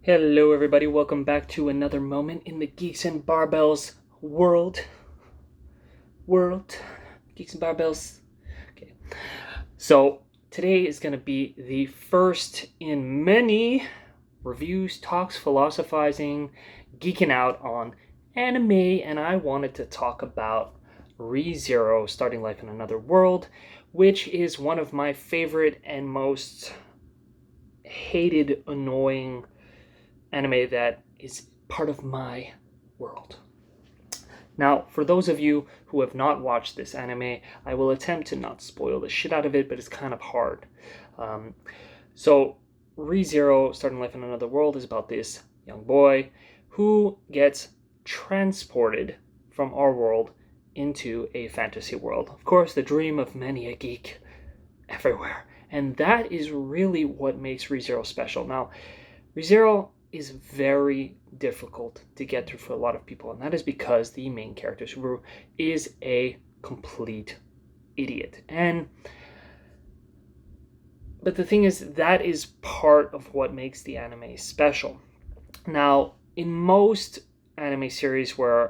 Hello, everybody. Welcome back to another moment in the Geeks and Barbells world. Geeks and Barbells. Okay. So, today is going to be the first in many reviews, talks, philosophizing, geeking out on anime, and I wanted to talk about ReZero Starting Life in Another World, which is one of my favorite and most hated, annoying anime that is part of my world. Now, for those of you who have not watched this anime, I will attempt to not spoil the shit out of it, but it's kind of hard. So, ReZero Starting Life in Another World is about this young boy who gets transported from our world into a fantasy world. Of course, the dream of many a geek everywhere. And that is really what makes ReZero special. Now, ReZero is very difficult to get through for a lot of people, and that is because the main character, Subaru, is a complete idiot. But the thing is, that is part of what makes the anime special. Now, in most anime series where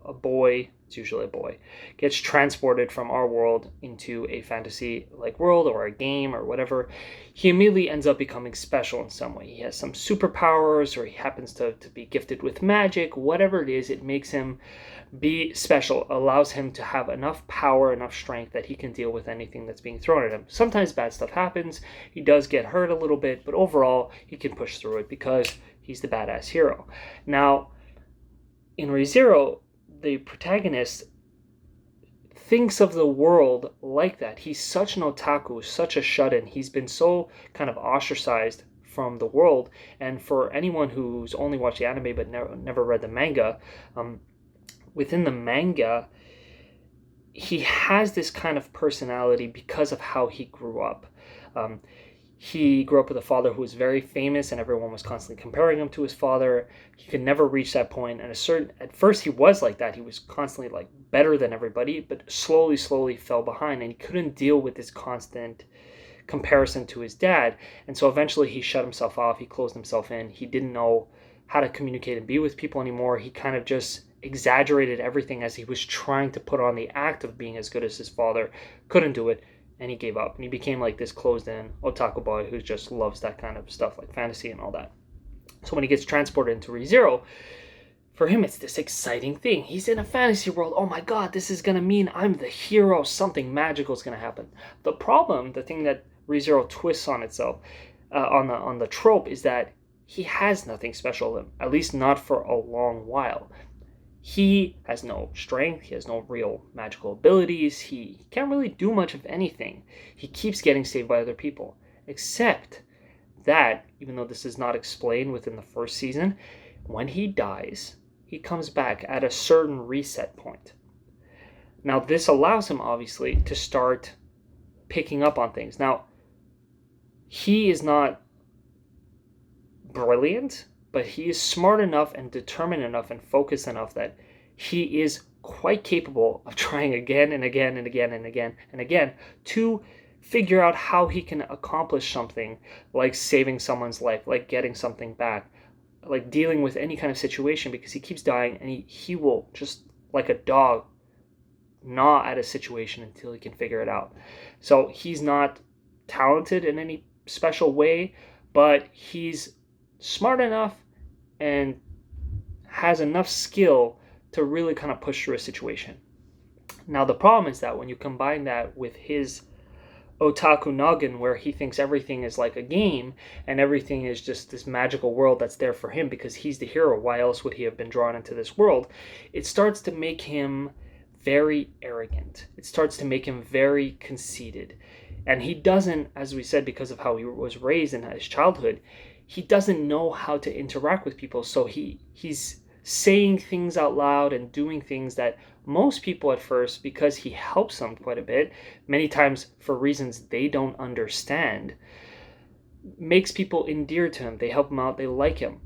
a boy, it's usually a boy, gets transported from our world into a fantasy-like world or a game or whatever, he immediately ends up becoming special in some way. He has some superpowers, or he happens to be gifted with magic. Whatever it is, it makes him be special, allows him to have enough power, enough strength that he can deal with anything that's being thrown at him. Sometimes bad stuff happens. He does get hurt a little bit, but overall, he can push through it because he's the badass hero. Now, in ReZero, the protagonist thinks of the world like that. He's such an otaku, such a shut-in. He's been so kind of ostracized from the world. And for anyone who's only watched the anime but never read the manga, within the manga, he has this kind of personality because of how he grew up. He grew up with a father who was very famous, and everyone was constantly comparing him to his father. He could never reach that point. And at first he was like that. He was constantly like better than everybody, but slowly fell behind, and he couldn't deal with this constant comparison to his dad. And so eventually he shut himself off. He closed himself in. He didn't know how to communicate and be with people anymore. He kind of just exaggerated everything as he was trying to put on the act of being as good as his father. Couldn't do it. And he gave up, and he became like this closed-in otaku boy who just loves that kind of stuff, like fantasy and all that. So when he gets transported into ReZero, for him it's this exciting thing. He's in a fantasy world. Oh my god, this is gonna mean I'm the hero. Something magical is gonna happen. The problem, the thing that ReZero twists on itself, on the trope, is that he has nothing special, at least not for a long while. He has no strength, he has no real magical abilities, he can't really do much of anything. He keeps getting saved by other people. Except that, even though this is not explained within the first season, when he dies, he comes back at a certain reset point. Now, this allows him, obviously, to start picking up on things. Now, he is not brilliant, but he is smart enough and determined enough and focused enough that he is quite capable of trying again and again and again and again and again to figure out how he can accomplish something, like saving someone's life, like getting something back, like dealing with any kind of situation, because he keeps dying, and he will, just like a dog, gnaw at a situation until he can figure it out. So he's not talented in any special way, but he's smart enough and has enough skill to really kind of push through a situation. Now, the problem is that when you combine that with his otaku noggin, where he thinks everything is like a game and everything is just this magical world that's there for him because he's the hero, why else would he have been drawn into this world? It starts to make him very arrogant. It starts to make him very conceited. And he doesn't, as we said, because of how he was raised in his childhood, he doesn't know how to interact with people. So he's saying things out loud and doing things that most people at first, because he helps them quite a bit, many times for reasons they don't understand, makes people endear to him. They help him out, they like him.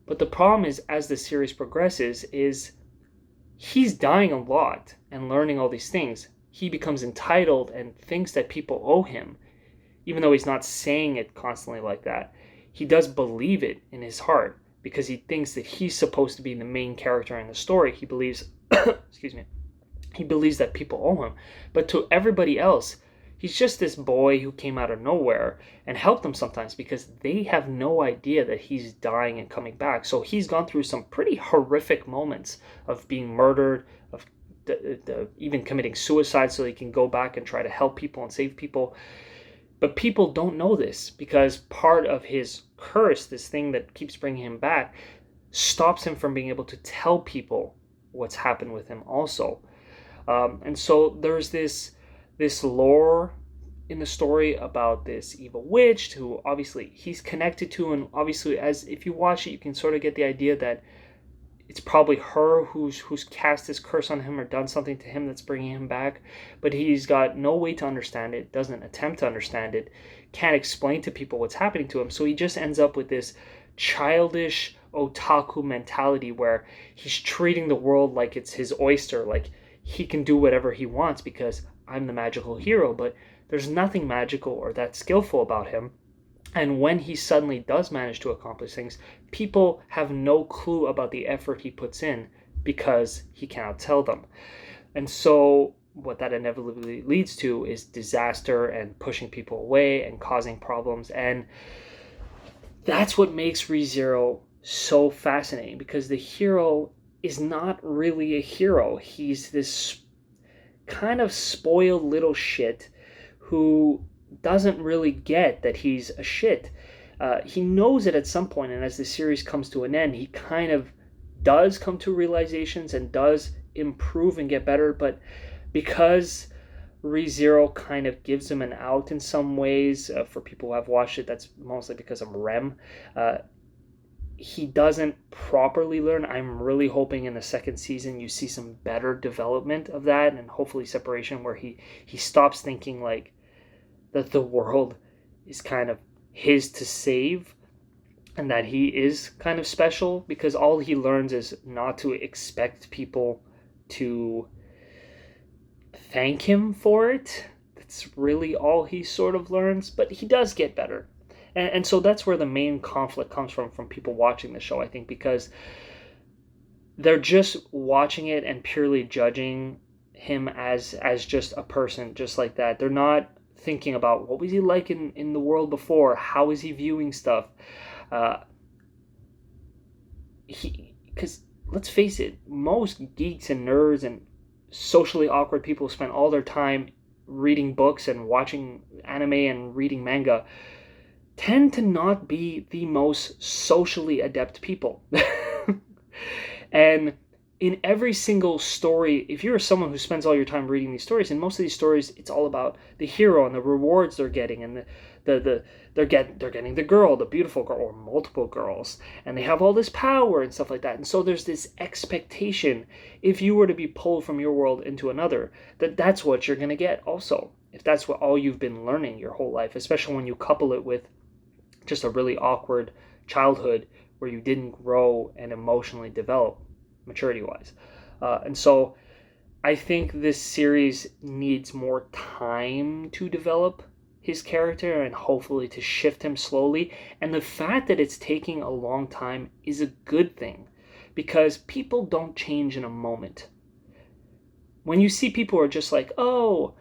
But the problem is, as the series progresses, is he's dying a lot and learning all these things. He becomes entitled and thinks that people owe him, even though he's not saying it constantly like that. he does believe it in his heart because he thinks that he's supposed to be the main character in the story. He believes, excuse me, he believes that people owe him. But to everybody else, he's just this boy who came out of nowhere and helped them sometimes because they have no idea that he's dying and coming back. So he's gone through some pretty horrific moments of being murdered, of even committing suicide so he can go back and try to help people and save people. But people don't know this because part of his curse, this thing that keeps bringing him back, stops him from being able to tell people what's happened with him also. And so there's this lore in the story about this evil witch who obviously he's connected to, and obviously as if you watch it you can sort of get the idea that it's probably her who's cast this curse on him or done something to him that's bringing him back, but he's got no way to understand it, doesn't attempt to understand it, can't explain to people what's happening to him. So he just ends up with this childish otaku mentality where he's treating the world like it's his oyster, like he can do whatever he wants because I'm the magical hero, but there's nothing magical or that skillful about him. And when he suddenly does manage to accomplish things, people have no clue about the effort he puts in because he cannot tell them. And so what that inevitably leads to is disaster and pushing people away and causing problems. And that's what makes ReZero so fascinating, because the hero is not really a hero. He's this kind of spoiled little shit who doesn't really get that he's a shit. He knows it at some point, and as the series comes to an end, he kind of does come to realizations and does improve and get better, but because ReZero kind of gives him an out in some ways, for people who have watched it, that's mostly because of Rem, he doesn't properly learn. I'm really hoping in the second season you see some better development of that, and hopefully separation, where he stops thinking like that the world is kind of his to save and that he is kind of special, because all he learns is not to expect people to thank him for it. That's really all he sort of learns, but he does get better. And so that's where the main conflict comes from people watching the show, I think, because they're just watching it and purely judging him as just a person, just like that. They're not thinking about what was he like in the world before, how is he viewing stuff. Because let's face it, most geeks and nerds and socially awkward people spend all their time reading books and watching anime and reading manga tend to not be the most socially adept people. And in every single story, if you're someone who spends all your time reading these stories, in most of these stories, it's all about the hero and the rewards they're getting, and they're getting the girl, the beautiful girl, or multiple girls, and they have all this power and stuff like that. And so there's this expectation, if you were to be pulled from your world into another, that's what you're going to get also, if that's what all you've been learning your whole life, especially when you couple it with just a really awkward childhood where you didn't grow and emotionally develop maturity-wise. And so I think this series needs more time to develop his character and hopefully to shift him slowly. And the fact that it's taking a long time is a good thing, because people don't change in a moment. When you see people who are just like, oh,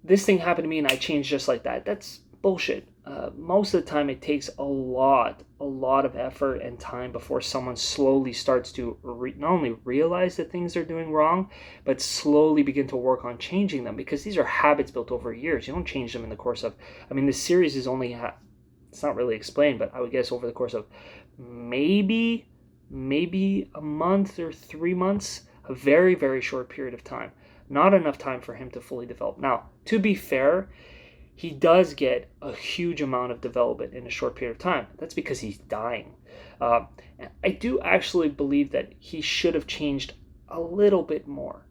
this thing happened to me and I changed just like that, that's bullshit. Most of the time it takes a lot of effort and time before someone slowly starts to not only realize that things are doing wrong, but slowly begin to work on changing them, because these are habits built over years. You don't change them in the course of, this series is only, it's not really explained, but I would guess over the course of maybe a month or 3 months, a very, very short period of time. Not enough time for him to fully develop. Now, to be fair, he does get a huge amount of development in a short period of time. That's because he's dying. I do actually believe that he should have changed a little bit more,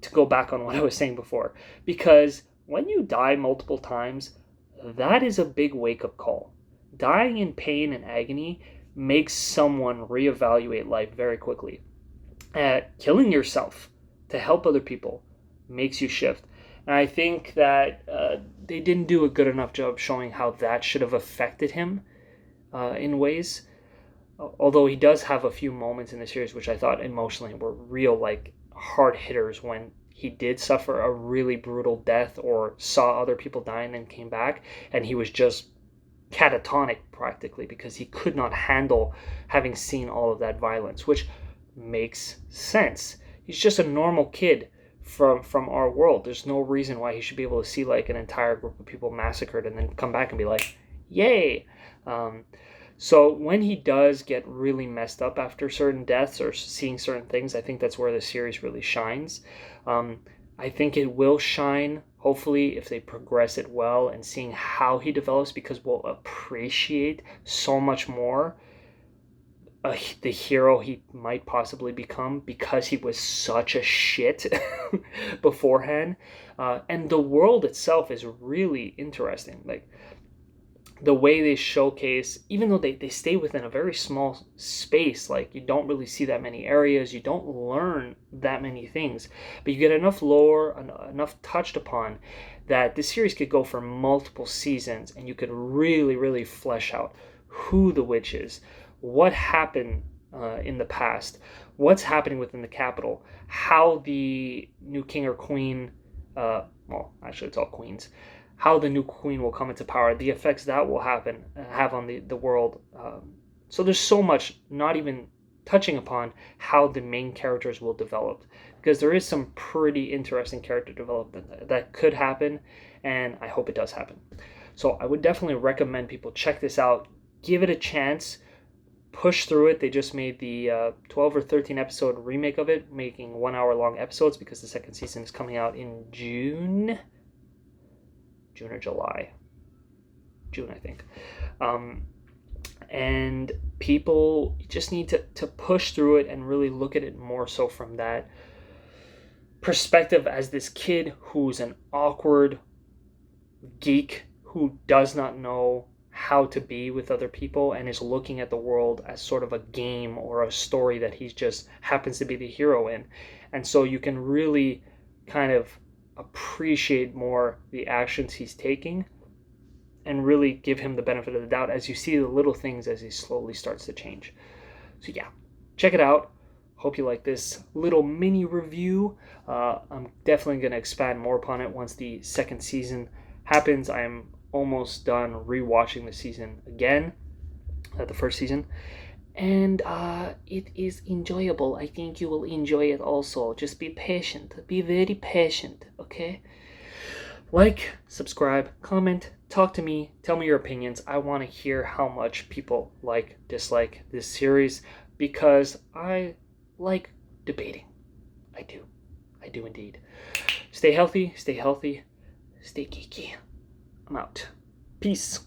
to go back on what I was saying before. Because when you die multiple times, that is a big wake-up call. Dying in pain and agony makes someone reevaluate life very quickly. Killing yourself to help other people makes you shift. And I think that they didn't do a good enough job showing how that should have affected him in ways. Although he does have a few moments in the series which I thought emotionally were real, like hard hitters, when he did suffer a really brutal death or saw other people die and then came back, and he was just catatonic practically because he could not handle having seen all of that violence, which makes sense. He's just a normal kid from our world. There's no reason why he should be able to see like an entire group of people massacred and then come back and be like, yay. So when he does get really messed up after certain deaths or seeing certain things, I think that's where the series really shines. I think it will shine, hopefully, if they progress it well and seeing how he develops, because we'll appreciate so much more the hero he might possibly become because he was such a shit beforehand. And the world itself is really interesting. Like, the way they showcase, even though they stay within a very small space, like you don't really see that many areas, you don't learn that many things, but you get enough lore, enough touched upon, that this series could go for multiple seasons and you could really, really flesh out who the witch is, what happened in the past, what's happening within the capital, how the new king or queen, well, actually it's all queens, how the new queen will come into power, the effects that will have on the world. So there's so much, not even touching upon how the main characters will develop, because there is some pretty interesting character development that could happen, and I hope it does happen. So I would definitely recommend people check this out, give it a chance, push through it. They just made the 12 or 13 episode remake of it, making 1 hour long episodes, because the second season is coming out in June or July. June, I think. And people just need to push through it and really look at it more so from that perspective, as this kid who's an awkward geek who does not know how to be with other people and is looking at the world as sort of a game or a story that he just happens to be the hero in. And so you can really kind of appreciate more the actions he's taking and really give him the benefit of the doubt as you see the little things as he slowly starts to change. So yeah, check it out. Hope you like this little mini review. I'm definitely going to expand more upon it once the second season happens. I'm almost done rewatching the season again, the first season, and it is enjoyable. I think you will enjoy it also. Just be patient. Be very patient, okay? Like, subscribe, comment, talk to me, tell me your opinions. I want to hear how much people like, dislike this series, because I like debating. I do. I do indeed. Stay healthy, stay geeky. I'm out. Peace.